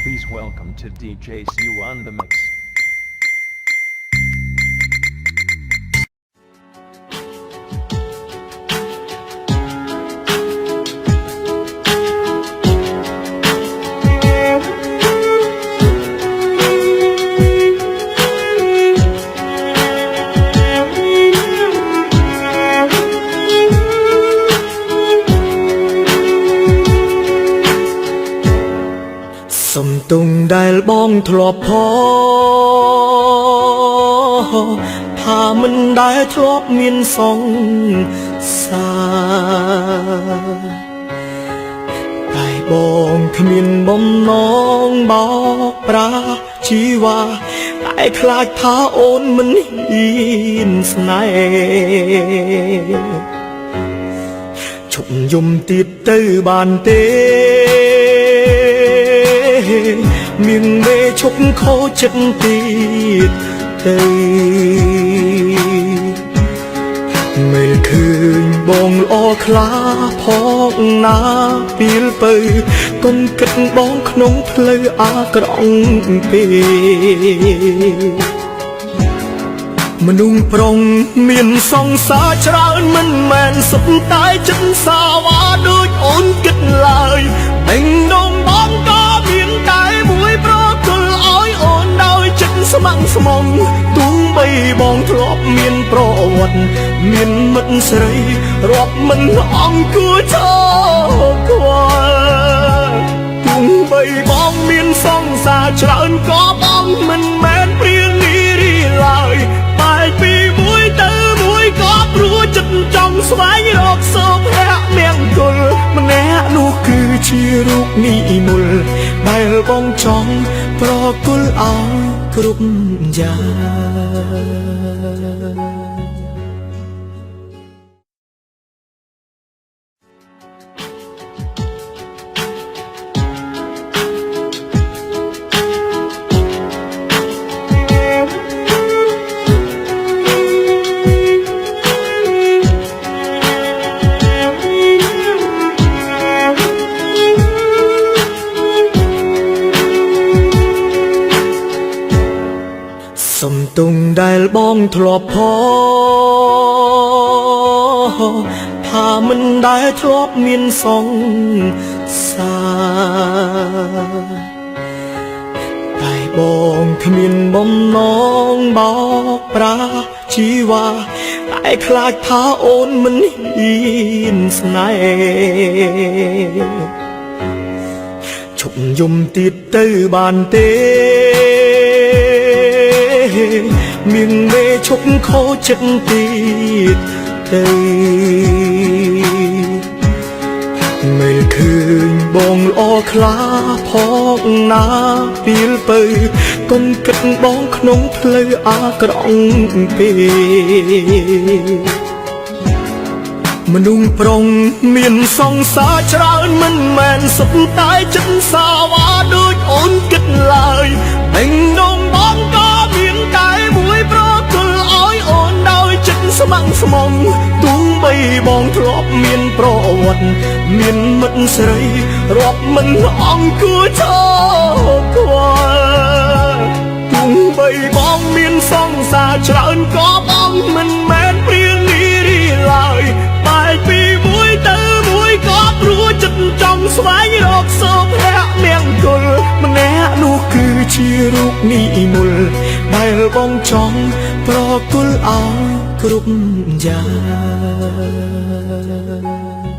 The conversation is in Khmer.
Please welcome to DJ Siu on the mix. សំទងដែលបងធ្លាប់ផថាមិនដែលធ្លាប់មានសង្សារតែបងគ្មានបំណងបោកប្រាស់ជីវ៉ាតែខ្លាចថាអូនមិនហ៊ានស្នេហ៍ជប់យំទៀតទៅបានទេមានមេឈប់ខោចិត្តទៀតទៅមើលឃើញបងល្អខ្លាផងណាពេលទៅកុំគិតបងក្នុងផ្លូវអាក្រក់ពេកមនុស្សប្រុងមានសង្សារច្រើនមិនមែនសុទ្ធតែចិត្តសាវ៉ាដូចអូនគិតឡើយតែនំបងក៏មានតែមួយប្រគល់ឲ្យអូនដោយចិត្តស្ម័គ្រស្មងទោះបីបងធ្លាប់មានប្រវត្តិមានមិត្តស្រីរាប់មិនអង្គួរឈរខ្វល់ទោះបីបងមានសង្សារច្រើនក៏បងមិនមែនព្រានីរីឡើយបែកពីមួយទៅមួយក៏ព្រោះចិត្តចង់ស្វែងរកសុភមង្គលម្នាក់នោះគឺជារូបនិមលដែលបងចង់ប្រគល់ឲ្យគ្រប់យ៉ាងសំទងដែលបងធ្លាប់ផថាមិនដែលធ្លាប់មានសង្សារតែបងគ្មានបំណងបោកប្រាស់ជីវ៉ាតែខ្លាចថាអូនមិនហ៊ានស្នេហ៍ជប់យំទៀតទៅបានទេមានមេឈប់ខោចិត្តទៀតទៅមើលឃើញបងល្អខ្លាផងណាពេលទៅកុំគិតបងក្នុងផ្លូវអាក្រក់ពេកមនុស្សប្រុងមានសង្សារច្រើនមិនមែនសុទ្ធតែចិត្តសាវ៉ាដូចអូនគិតឡើយតែនំបងក៏មានតែមួយប្រគល់ឲ្យអូនដោយចិត្តស្ម័គ្រស្មងទោះបីបងធ្លាប់មានប្រវត្តិមានមិត្តស្រីរាប់មិនអង្គួរឈរខ្វល់ទោះបីបងមានសង្សារច្រើនក៏បងមិនមែនព្រានីរីឡើយបែកពីមួយទៅមួយក៏ព្រោះចិត្តចង់ស្វែងរកសុភមង្គលម្នាក់នោះគឺជារូបនិមលដែលបងចង់ប្រគល់ឲ្យគ្រប់យ៉ាង